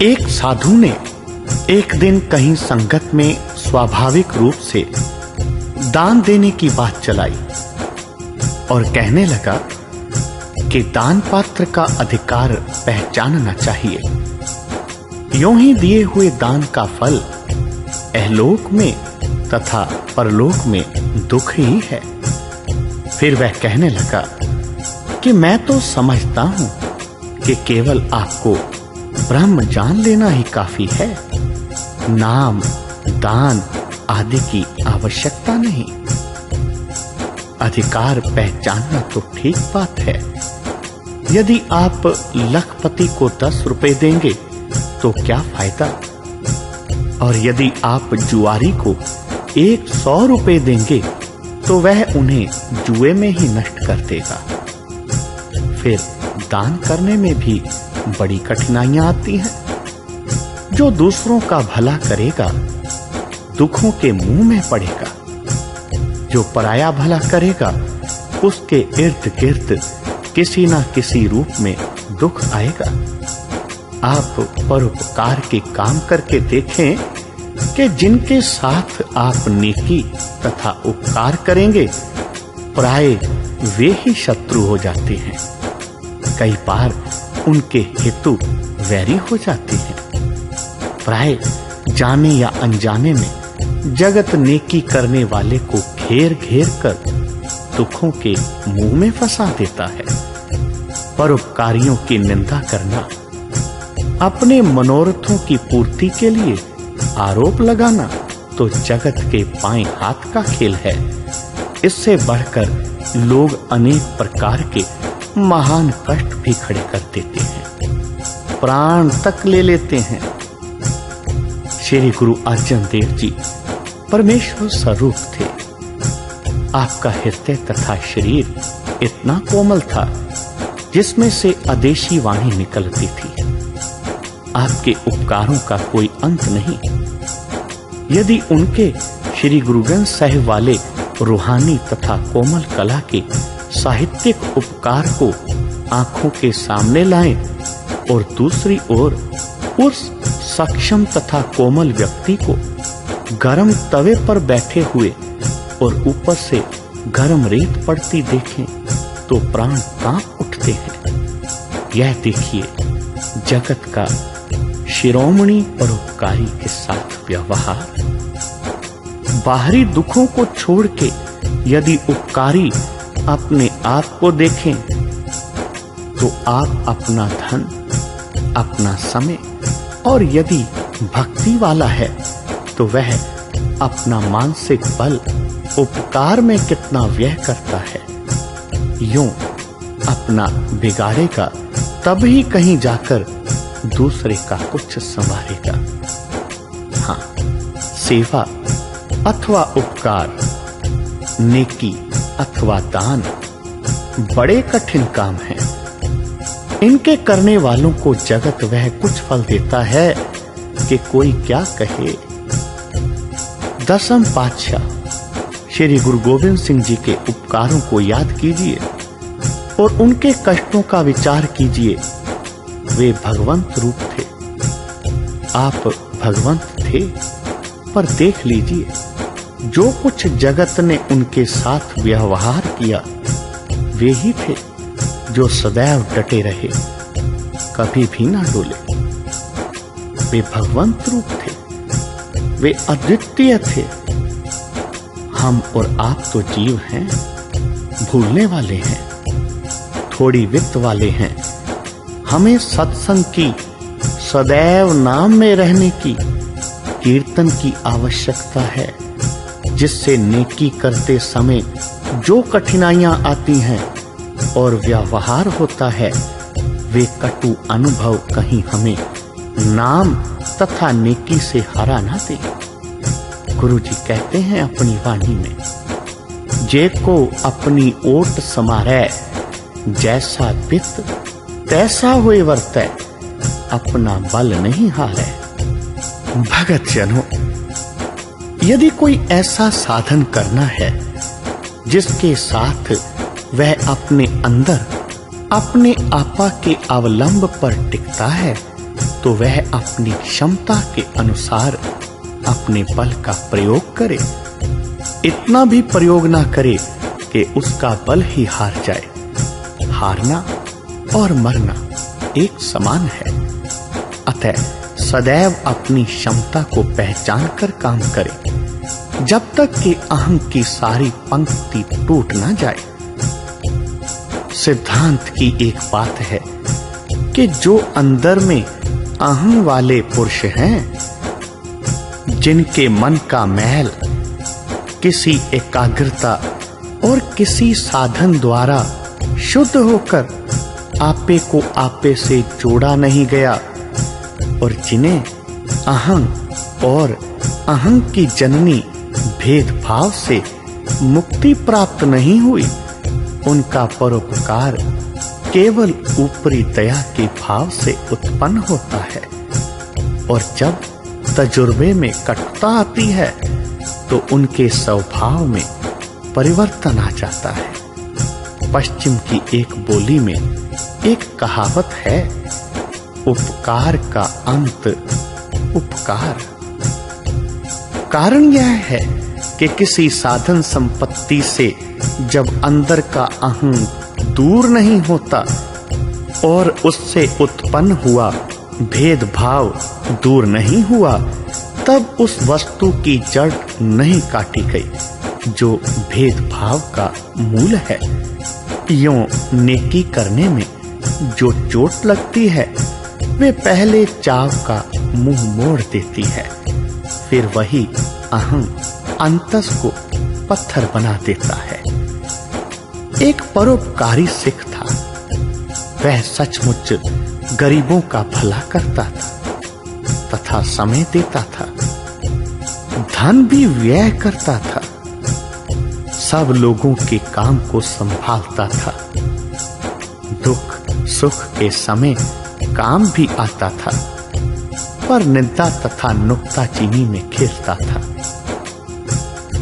एक साधु ने एक दिन कहीं संगत में स्वाभाविक रूप से दान देने की बात चलाई और कहने लगा कि दान पात्र का अधिकार पहचानना चाहिए। यूं ही दिए हुए दान का फल अहलोक में तथा परलोक में दुख ही है। फिर वह कहने लगा कि मैं तो समझता हूं कि केवल आपको ब्रह्म जान लेना ही काफी है, नाम दान आदि की आवश्यकता नहीं। अधिकार पहचानना तो ठीक बात है। यदि आप लखपति को 10 रुपए देंगे तो क्या फायदा, और यदि आप जुआरी को 100 रुपए देंगे तो वह उन्हें जुए में ही नष्ट कर देगा। फिर दान करने में भी बड़ी कठिनाइयां आती हैं। जो दूसरों का भला करेगा दुखों के मुंह में पड़ेगा, जो पराया भला करेगा उसके इर्द गिर्द किसी ना किसी रूप में दुख आएगा। आप परोपकार के काम करके देखें कि जिनके साथ आप नेकी तथा उपकार करेंगे प्राय वे ही शत्रु हो जाते हैं। कई बार उनके हेतु वैरी हो जाते हैं। प्राय जाने या अनजाने में जगत नेकी करने वाले को घेर घेर कर दुखों के मुंह में फंसा देता है। परोपकारियों की निंदा करना, अपने मनोरथों की पूर्ति के लिए आरोप लगाना तो जगत के बाएं हाथ का खेल है। इससे बढ़कर लोग अनेक प्रकार के महान कष्ट भी खड़े कर देते हैं, प्राण तक ले लेते हैं। श्री गुरु अर्जन देव जी परमेश्वर स्वरूप थे। आपका हृदय तथा शरीर इतना कोमल था जिसमें से अदेशी वाणी निकलती थी। आपके उपकारों का कोई अंत नहीं। यदि उनके श्री गुरु ग्रंथ साहिब वाले रूहानी तथा कोमल कला के साहित्यिक उपकार को आंखों के सामने लाएं और दूसरी ओर उस सक्षम तथा कोमल व्यक्ति को गरम तवे पर बैठे हुए और ऊपर से गरम रेत पड़ती देखें तो प्राण कांप उठते हैं। यह देखिए जगत का शिरोमणि परोपकारी के साथ व्यवहार। बाहरी दुखों को छोड़ के यदि उपकारी अपने आप को देखें तो आप अपना धन, अपना समय, और यदि भक्ति वाला है तो वह अपना मानसिक बल उपकार में कितना व्यय करता है। यूं अपना बिगाड़ेगा तब ही कहीं जाकर दूसरे का कुछ संवारेगा। हाँ, सेवा अथवा उपकार, नेकी अथवा दान बड़े कठिन काम हैं। इनके करने वालों को जगत वह कुछ फल देता है कि कोई क्या कहे। दसम पातशाह श्री गुरु गोविंद सिंह जी के उपकारों को याद कीजिए और उनके कष्टों का विचार कीजिए। वे भगवंत रूप थे। आप भगवंत थे, पर देख लीजिए जो कुछ जगत ने उनके साथ व्यवहार किया वे ही थे जो सदैव डटे रहे, कभी भी ना डोले। वे भगवंत रूप थे, वे अद्वितीय थे। हम और आप तो जीव हैं, भूलने वाले हैं, थोड़ी वित्त वाले हैं। हमें सत्संग की, सदैव नाम में रहने की, कीर्तन की आवश्यकता है, जिससे नेकी करते समय जो कठिनाइयां आती हैं और व्यवहार होता है वे कटु अनुभव कहीं हमें नाम तथा नेकी से हरा ना दे। गुरु जी कहते हैं अपनी वाणी में, जे को अपनी ओट समारै, जैसा बित तैसा हुए वर्तै, अपना बल नहीं हारै। भगत जनों, यदि कोई ऐसा साधन करना है जिसके साथ वह अपने अंदर अपने आपा के अवलंब पर टिकता है तो वह अपनी क्षमता के अनुसार अपने बल का प्रयोग करे। इतना भी प्रयोग ना करे कि उसका बल ही हार जाए। हारना और मरना एक समान है। अतः सदैव अपनी क्षमता को पहचान कर काम करे, जब तक कि अहं की सारी पंक्ति टूट ना जाए। सिद्धांत की एक बात है कि जो अंदर में अहं वाले पुरुष हैं, जिनके मन का मैल किसी एकाग्रता और किसी साधन द्वारा शुद्ध होकर आपे को आपे से जोड़ा नहीं गया, और जिन्हें अहं और अहं की जननी भेदभाव से मुक्ति प्राप्त नहीं हुई, उनका परोपकार केवल ऊपरी दया के भाव से उत्पन्न होता है। और जब तजुर्बे में कटुता आती है तो उनके स्वभाव में परिवर्तन आ जाता है। पश्चिम की एक बोली में एक कहावत है, उपकार का अंत उपकार। कारण यह है कि किसी साधन संपत्ति से जब अंदर का अहं दूर नहीं होता और उससे उत्पन्न हुआ भेदभाव दूर नहीं हुआ, तब उस वस्तु की जड़ नहीं काटी गई जो भेदभाव का मूल है। यों नेकी करने में जो चोट लगती है, वे पहले चाव का मुंह मोड़ देती है, फिर वही अहं अंतस को पत्थर बना देता है। एक परोपकारी सिख था। वह सचमुच गरीबों का भला करता था तथा समय देता था, धन भी व्यय करता था, सब लोगों के काम को संभालता था, दुख सुख के समय काम भी आता था, पर निंदा तथा नुक्ताचीनी में खेलता था।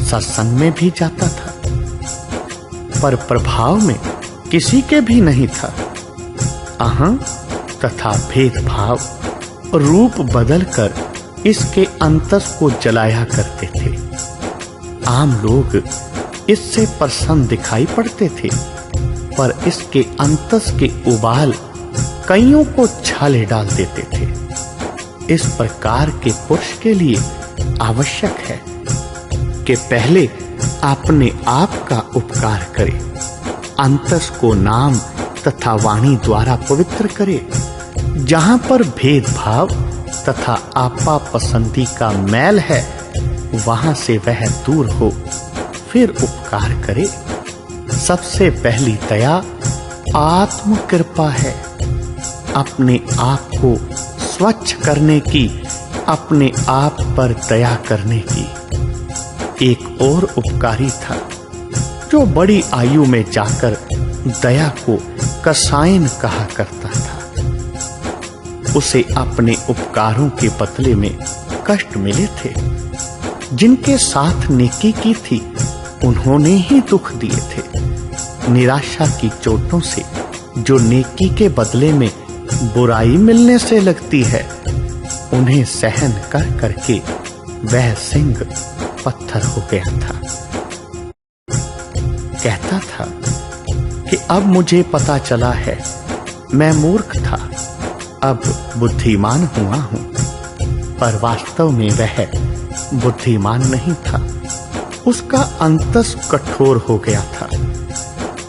सत्संग में भी जाता था, पर प्रभाव में किसी के भी नहीं था। अहं तथा भेदभाव रूप बदलकर इसके अंतस को जलाया करते थे। आम लोग इससे प्रसन्न दिखाई पड़ते थे, पर इसके अंतस के उबाल कईयों को छाले डाल देते थे। इस प्रकार के पुरुष के लिए आवश्यक है कि पहले अपने आप का उपकार करे, अंतस को नाम तथा वाणी द्वारा पवित्र करे। जहां पर भेदभाव तथा आपा पसंदी का मैल है, वहां से वह दूर हो, फिर उपकार करे। सबसे पहली दया आत्म कृपा है, अपने आप को स्वच्छ करने की, अपने आप पर दया करने की। एक और उपकारी था जो बड़ी आयु में जाकर दया को कसायन कहा करता था। उसे अपने उपकारों के बदले में कष्ट मिले थे। जिनके साथ नेकी की थी, उन्होंने ही दुख दिए थे। निराशा की चोटों से जो नेकी के बदले में बुराई मिलने से लगती है, उन्हें सहन कर करके वह सिंह पत्थर हो गया था। कहता था कि अब मुझे पता चला है, मैं मूर्ख था, अब बुद्धिमान हुआ हूं। पर वास्तव में वह बुद्धिमान नहीं था, उसका अंतस कठोर हो गया था।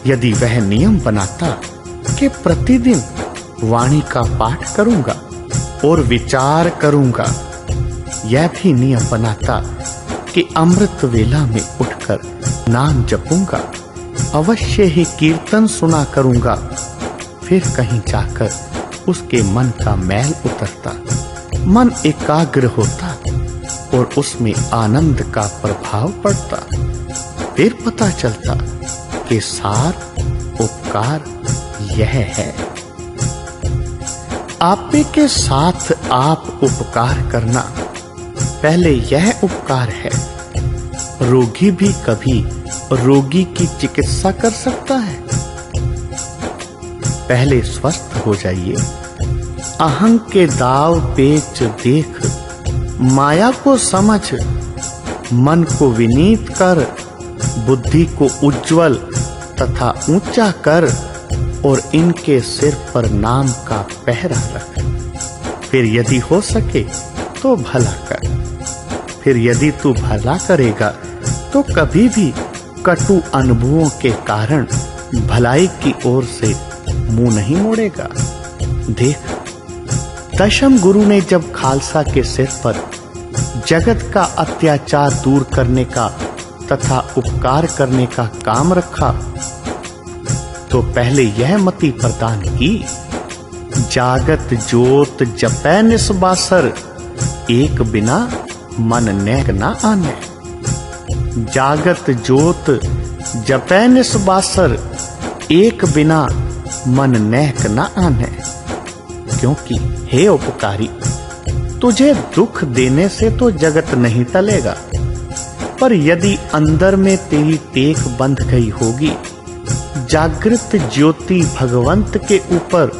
यदि वह नियम बनाता कि प्रतिदिन वाणी का पाठ करूंगा और विचार करूंगा, यह भी नियम बनाता कि अमृत वेला में उठकर नाम जपूंगा, अवश्य ही कीर्तन सुना करूंगा, फिर कहीं जाकर उसके मन का मैल उतरता, मन एकाग्र होता और उसमें आनंद का प्रभाव पड़ता। फिर पता चलता कि सार उपकार यह है। आपे के साथ आप उपकार करना, पहले यह उपकार है। रोगी भी कभी रोगी की चिकित्सा कर सकता है। पहले स्वस्थ हो जाइए, अहं के दाव पेच देख, माया को समझ, मन को विनीत कर, बुद्धि को उज्जवल तथा ऊंचा कर और इनके सिर पर नाम का पहरा रख। फिर यदि हो सके तो भला कर। फिर यदि तू भला करेगा तो कभी भी कटु अनुभवों के कारण भलाई की ओर से मुंह नहीं मोड़ेगा। देख, दशम गुरु ने जब खालसा के सिर पर जगत का अत्याचार दूर करने का तथा उपकार करने का काम रखा तो पहले यह मति प्रदान की, जागत जोत जपै निस्बासर, एक बिना मन नेक ना आने। जागत जोत जपै निस्बासर, एक बिना मन नेक ना आने। क्योंकि हे उपकारी, तुझे दुख देने से तो जगत नहीं टलेगा, पर यदि अंदर में तेरी टेक बंध गई होगी जागृत ज्योति भगवंत के ऊपर,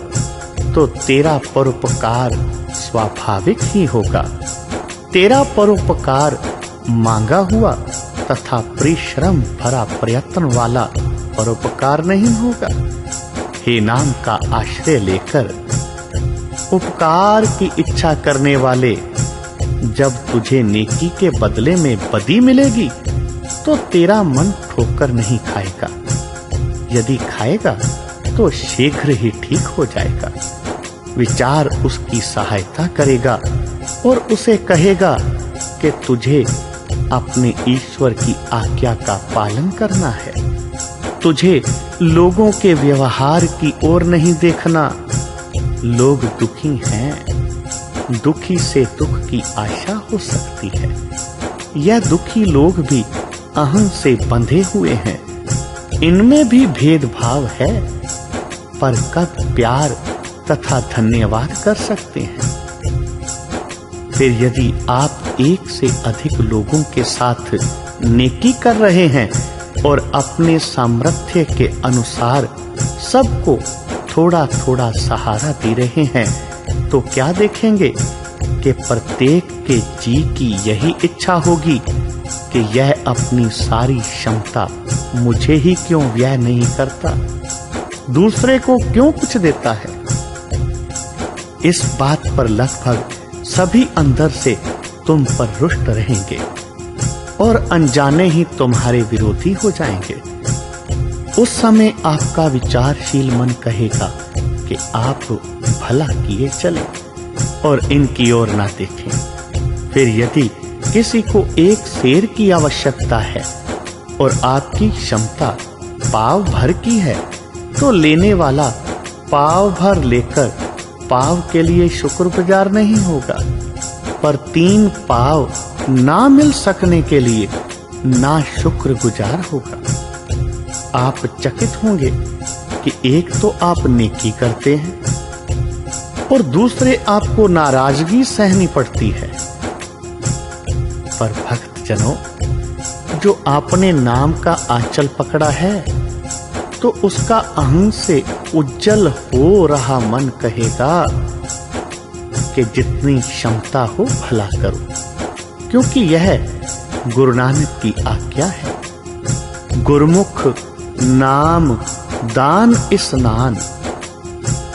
तो तेरा परोपकार स्वाभाविक ही होगा। तेरा परोपकार मांगा हुआ तथा परिश्रम भरा प्रयत्न वाला परोपकार नहीं होगा। हे नाम का आश्रय लेकर उपकार की इच्छा करने वाले, जब तुझे नेकी के बदले में बदी मिलेगी तो तेरा मन ठोकर नहीं खाएगा। यदि खाएगा तो शीघ्र ही ठीक हो जाएगा। विचार उसकी सहायता करेगा और उसे कहेगा कि तुझे अपने ईश्वर की आज्ञा का पालन करना है। तुझे लोगों के व्यवहार की ओर नहीं देखना। लोग दुखी हैं, दुखी से दुख की आशा हो सकती है। यह दुखी लोग भी अहं से बंधे हुए हैं, इनमें भी भेदभाव है, पर कब प्यार तथा धन्यवाद कर सकते हैं। फिर यदि आप एक से अधिक लोगों के साथ नेकी कर रहे हैं और अपने सामर्थ्य के अनुसार सबको थोड़ा थोड़ा सहारा दे रहे हैं, तो क्या देखेंगे कि प्रत्येक के जी की यही इच्छा होगी कि यह अपनी सारी क्षमता मुझे ही क्यों व्यय नहीं करता, दूसरे को क्यों कुछ देता है। इस बात पर लगभग सभी अंदर से तुम पर रुष्ट रहेंगे और अनजाने ही तुम्हारे विरोधी हो जाएंगे। उस समय आपका विचारशील मन कहेगा कि आप भला किए चलें और इनकी ओर ना देखें। फिर यदि किसी को एक सेर की आवश्यकता है और आपकी क्षमता पाव भर की है, तो लेने वाला पाव भर लेकर पाव के लिए शुक्रगुजार नहीं होगा, पर 3 पाव ना मिल सकने के लिए ना शुक्रगुजार होगा। आप चकित होंगे कि एक तो आप नेकी करते हैं और दूसरे आपको नाराजगी सहनी पड़ती है। पर भक्त जनों, जो आपने नाम का आंचल पकड़ा है, तो उसका अहं से उज्जवल हो रहा मन कहेगा कि जितनी क्षमता हो भला करो, क्योंकि यह गुरु नानक की आज्ञा है। गुरमुख नाम दान स्नान,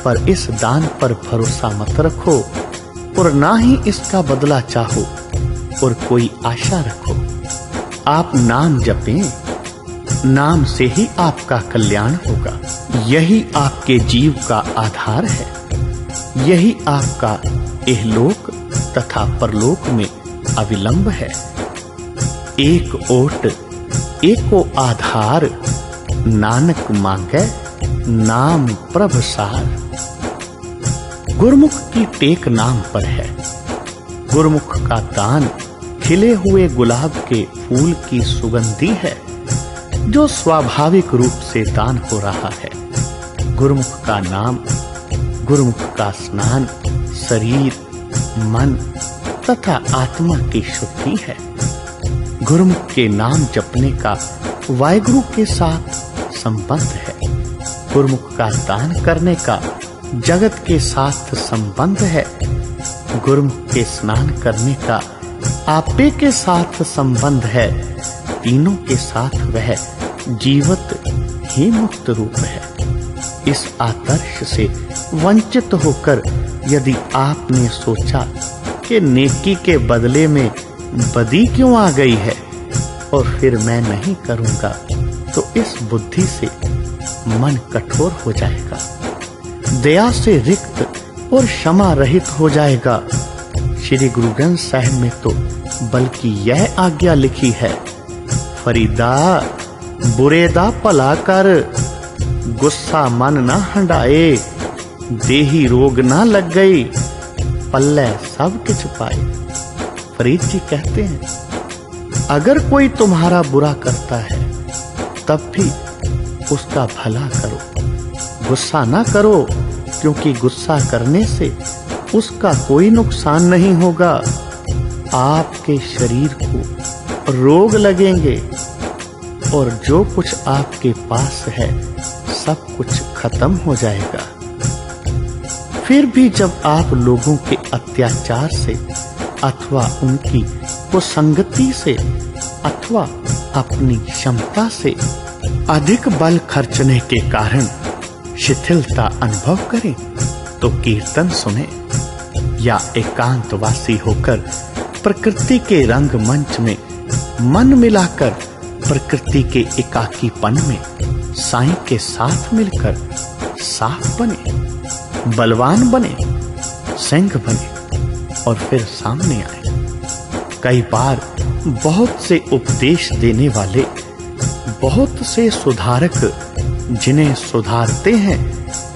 पर इस दान पर भरोसा मत रखो और ना ही इसका बदला चाहो और कोई आशा रखो। आप नाम जपें, नाम से ही आपका कल्याण होगा। यही आपके जीव का आधार है, यही आपका इहलोक तथा परलोक में अविलंब है। एक ओट एको आधार, नानक मांगे नाम प्रभ सार। गुरुमुख की टेक नाम पर है। गुरुमुख का दान खिले हुए गुलाब के फूल की सुगंधी है, जो स्वाभाविक रूप से दान हो रहा है। गुरुमुख का नाम, गुरुमुख का स्नान शरीर, मन तथा आत्मा की शुद्धि है। गुरुमुख के नाम जपने का वाहिगुरु के साथ संबंध है। गुरुमुख का दान करने का जगत के साथ संबंध है। गुरुमुख के स्नान करने का आपे के साथ संबंध है। तीनों के साथ वह जीवत ही मुक्त रूप है। इस आदर्श से वंचित होकर यदि आपने सोचा कि नेकी के बदले में बदी क्यों आ गई है और फिर मैं नहीं करूंगा, तो इस बुद्धि से मन कठोर हो जाएगा, दया से रिक्त और क्षमा रहित हो जाएगा। श्री गुरु ग्रंथ साहिब में तो बल्कि यह आज्ञा लिखी है, फरीदा बुरे दा भला कर, गुस्सा मन ना हंडाए, देही रोग ना लग गई, पल्ले सब किछ पाए। फरीद जी कहते हैं, अगर कोई तुम्हारा बुरा करता है तब भी उसका भला करो, गुस्सा ना करो, क्योंकि गुस्सा करने से उसका कोई नुकसान नहीं होगा। आपके शरीर को रोग लगेंगे और जो कुछ आपके पास है सब कुछ खत्म हो जाएगा। फिर भी जब आप लोगों के अत्याचार से अथवा उनकी कुसंगति से अथवा अपनी क्षमता से अधिक बल खर्चने के कारण शिथिलता अनुभव करें, तो कीर्तन सुने या एकांतवासी होकर प्रकृति के रंग मंच में मन मिलाकर प्रकृति के एकाकीपन में साईं के साथ मिलकर साफ बने, बलवान बने, सिंह बने और फिर सामने आए। कई बार बहुत से उपदेश देने वाले, बहुत से सुधारक जिन्हें सुधारते हैं,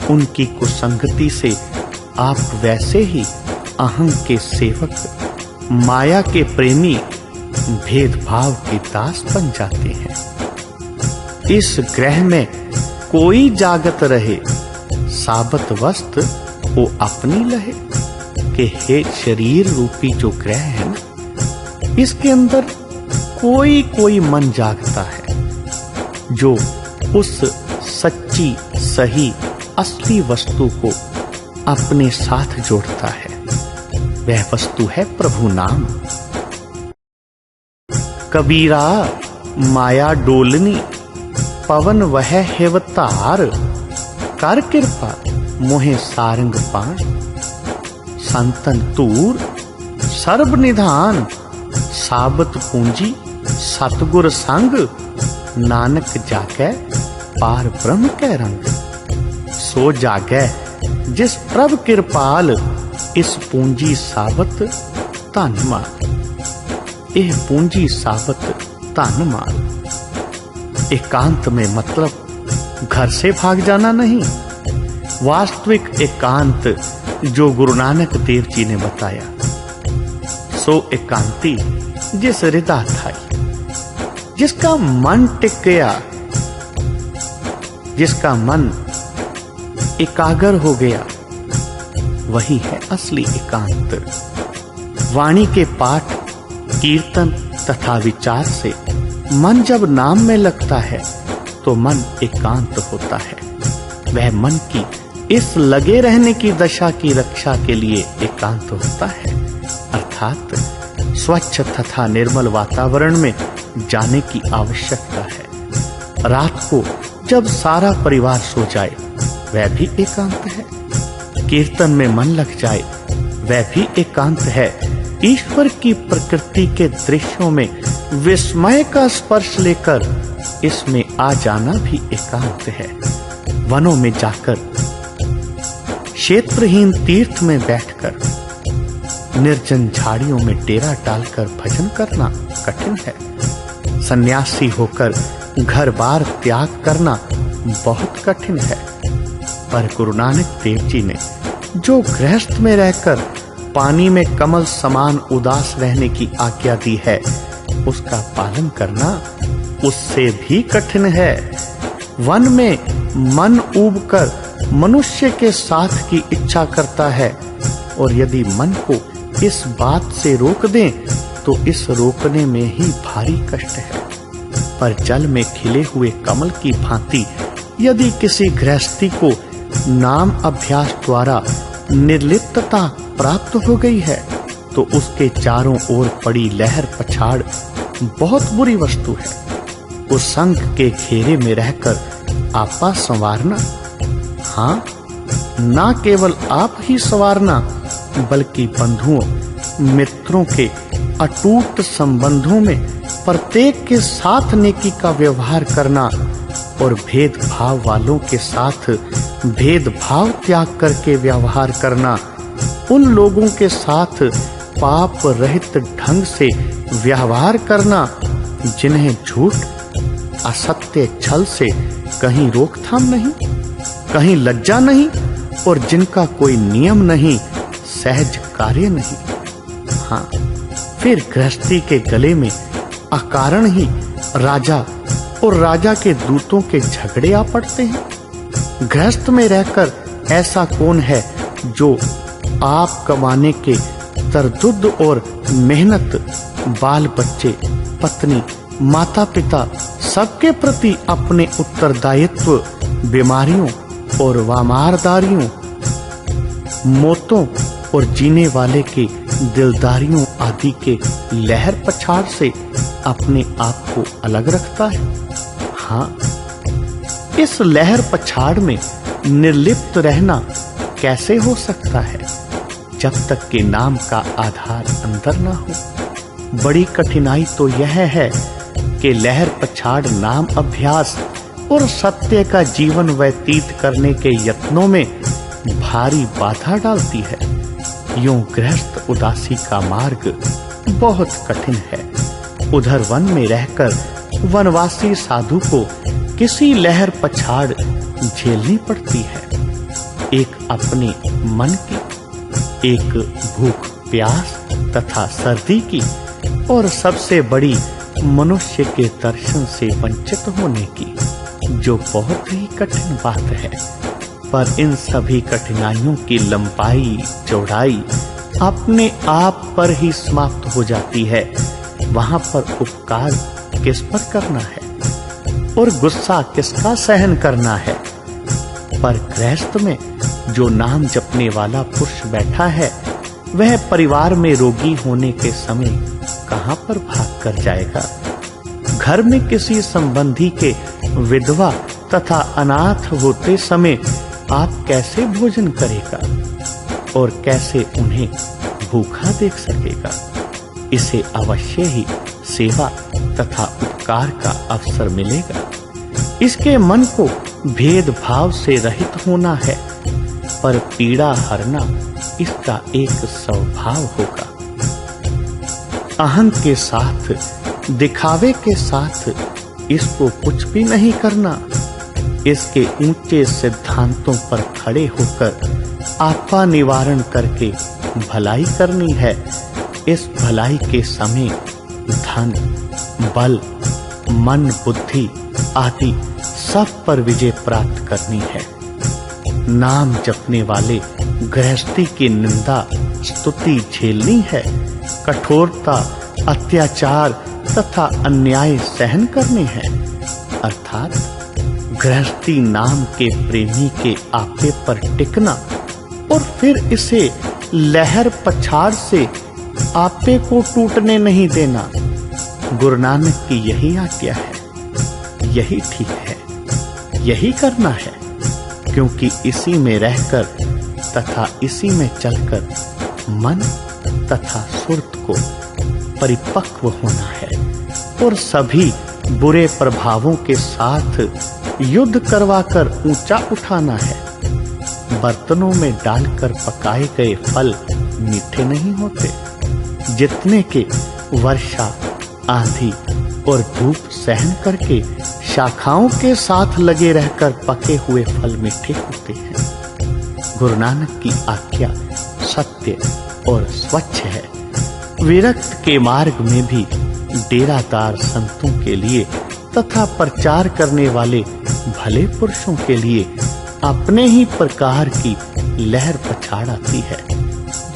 उनकी कुसंगति से आप वैसे ही अहं के सेवक, माया के प्रेमी, भेदभाव के दास बन जाते हैं। इस ग्रह में कोई जागत रहे, साबत वस्त वो अपनी लहे। कि हे शरीर रूपी जो ग्रह है ना, इसके अंदर कोई कोई मन जागता है जो उस सच्ची, सही, असली वस्तु को अपने साथ जोड़ता है। वह वस्तु है प्रभु नाम। कबीरा माया डोलनी, पवन वह हेवतार, कर कृपा मोहे सारंग पान, संतन तूर सर्ब निधान, साबत पूंजी सतगुर संग, नानक जागै पार ब्रह्म कै रंग। सो जागै जिस प्रभ कृपाल, इस पूंजी साबत धन माल। यह पूंजी साबत धन माल। एकांत में मतलब घर से भाग जाना नहीं, वास्तविक एकांत जो गुरु नानक देव जी ने बताया, सो एकांती जिस हृदय थाई, जिसका मन टिक गया, जिसका मन एकाग्र हो गया, वही है असली एकांत। वाणी के पाठ, कीर्तन तथा विचार से मन जब नाम में लगता है तो मन एकांत होता है। वह मन की इस लगे रहने की दशा की रक्षा के लिए एकांत होता है, अर्थात स्वच्छ तथा निर्मल वातावरण में जाने की आवश्यकता है। रात को जब सारा परिवार सो जाए वह भी एकांत है। कीर्तन में मन लग जाए वह भी एकांत है। ईश्वर की प्रकृति के दृश्यों में विस्मय का स्पर्श लेकर इसमें आ जाना भी एकांत है। वनों में जाकर, क्षेत्रहीन तीर्थ में बैठकर, निर्जन झाड़ियों में डेरा डालकर भजन करना कठिन है। सन्यासी होकर घर बार त्याग करना बहुत कठिन है। पर गुरु नानक देव जी ने जो गृहस्थ में रहकर पानी में कमल समान उदास रहने की आज्ञा दी है, उसका पालन करना उससे भी कठिन है। वन में मन ऊबकर मनुष्य के साथ की इच्छा करता है, और यदि मन को इस बात से रोक दें तो इस रोकने में ही भारी कष्ट है। पर जल में खिले हुए कमल की भांति यदि किसी गृहस्थी को नाम अभ्यास द्वारा निर्लिप्तता प्राप्त हो गई है तो उसके चारों ओर पड़ी लहर पछाड़ बहुत बुरी वस्तु है। उस संग के घेरे में रहकर आपा संवारना, हाँ, ना केवल आप ही संवारना बल्कि बंधुओं मित्रों के अटूट संबंधों में प्रत्येक के साथ नेकी का व्यवहार करना और भेदभाव वालों के साथ भेदभाव त्याग करके व्यवहार करना, उन लोगों के साथ पाप रहित ढंग से व्यवहार करना जिन्हें झूठ असत्य छल से कहीं रोकथाम नहीं, कहीं लज्जा नहीं और जिनका कोई नियम नहीं, सहज कार्य नहीं। हाँ, फिर गृहस्थी के गले में अकारण ही राजा और राजा के दूतों के झगड़े आ पड़ते हैं। गृहस्थ में रहकर ऐसा कौन है जो आप कमाने के तरजुद और मेहनत, बाल बच्चे, पत्नी, माता पिता सबके प्रति अपने उत्तरदायित्व, बीमारियों और वामारदारियों, मौतों और जीने वाले के दिलदारियों आदि के लहर पछाड़ से अपने आप को अलग रखता है। हाँ, इस लहर पछाड़ में निर्लिप्त रहना कैसे हो सकता है जब तक कि नाम का आधार अंदर ना हो। बड़ी कठिनाई तो यह है कि लहर पछाड़ नाम अभ्यास और सत्य का जीवन व्यतीत करने के यत्नों में भारी बाधा डालती है। यूं गृहस्थ उदासी का मार्ग बहुत कठिन है। उधर वन में रहकर वनवासी साधु को किसी लहर पछाड़ झेलनी पड़ती है। एक अपने मन की, एक भूख प्यास तथा सर्दी की और सबसे बड़ी मनुष्य के दर्शन से वंचित होने की, जो बहुत ही कठिन बात है। पर इन सभी कठिनाइयों की लंबाई चौड़ाई अपने आप पर ही समाप्त हो जाती है। वहां पर उपकार किस पर करना है और गुस्सा किसका सहन करना है। पर गृहस्थ में जो नाम जपने वाला पुरुष बैठा है, वह परिवार में रोगी होने के समय कहां पर भाग कर जाएगा। घर में किसी संबंधी के विधवा तथा अनाथ होते समय आप कैसे भोजन करेगा और कैसे उन्हें भूखा देख सकेगा। इसे अवश्य ही सेवा तथा उपकार का अवसर मिलेगा। इसके मन को भेदभाव से रहित होना है, पर पीड़ा हरना इसका एक स्वभाव होगा। अहंग के साथ, दिखावे के साथ इसको कुछ भी नहीं करना। इसके ऊंचे सिद्धांतों पर खड़े होकर आपा निवारण करके भलाई करनी है। इस भलाई के समय धन, बल, मन, बुद्धि आदि सब पर विजय प्राप्त करनी है। नाम जपने वाले गृहस्थी की निंदा स्तुति झेलनी है। कठोरता, अत्याचार तथा अन्याय सहन करने हैं। अर्थात गृहस्थी नाम के प्रेमी के आपे पर टिकना और फिर इसे लहर पछाड़ से आपे को टूटने नहीं देना। गुरु नानक की यही आज्ञा है, यही ठीक है, यही करना है, क्योंकि इसी में रहकर तथा इसी में चलकर मन तथा सुरत को परिपक्व होना है और सभी बुरे प्रभावों के साथ युद्ध करवाकर ऊंचा उठाना है। बर्तनों में डालकर पकाए गए फल मीठे नहीं होते, जितने के वर्षा, आंधी और धूप सहन करके शाखाओं के साथ लगे रहकर पके हुए फल मीठे होते हैं। गुरु नानक की आज्ञा सत्य और स्वच्छ है। विरक्त के मार्ग में भी डेरादार संतों के लिए तथा प्रचार करने वाले भले पुरुषों के लिए अपने ही प्रकार की लहर पछाड़ आती है,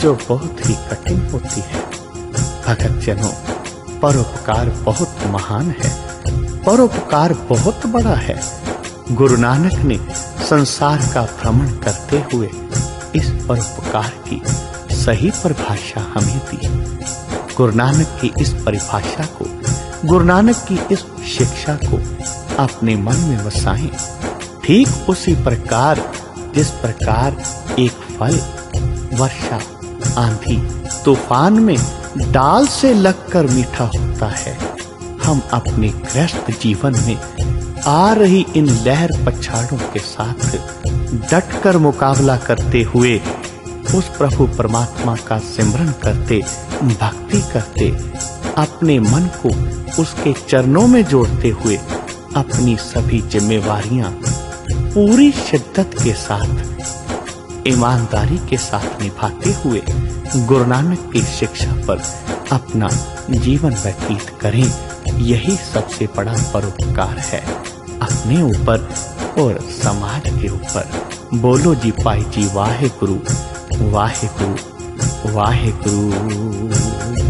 जो बहुत ही कठिन होती है। भगत जनों, परोपकार बहुत महान है, परोपकार बहुत बड़ा है। गुरु नानक ने संसार का भ्रमण करते हुए इस परोपकार की सही परिभाषा हमें दी। गुरु नानक की इस परिभाषा को, गुरु नानक की इस शिक्षा को अपने मन में बसाएं। ठीक उसी प्रकार जिस प्रकार एक फल वर्षा, आंधी, तूफान में डाल से लगकर मीठा होता है, हम अपने गृहस्थ जीवन में आ रही इन लहर पछाड़ों के साथ डटकर मुकाबला करते हुए उस प्रभु परमात्मा का सिमरन करते, भक्ति करते, अपने मन को उसके चरणों में जोड़ते हुए अपनी सभी जिम्मेवारियां पूरी शिद्दत के साथ, ईमानदारी के साथ निभाते हुए गुरु नानक की शिक्षा पर अपना जीवन व्यतीत करें। यही सबसे बड़ा परोपकार है अपने ऊपर और समाज के ऊपर। बोलो जी पाई जी वाहे गुरु, वाहे गुरु, वाहे गुरु।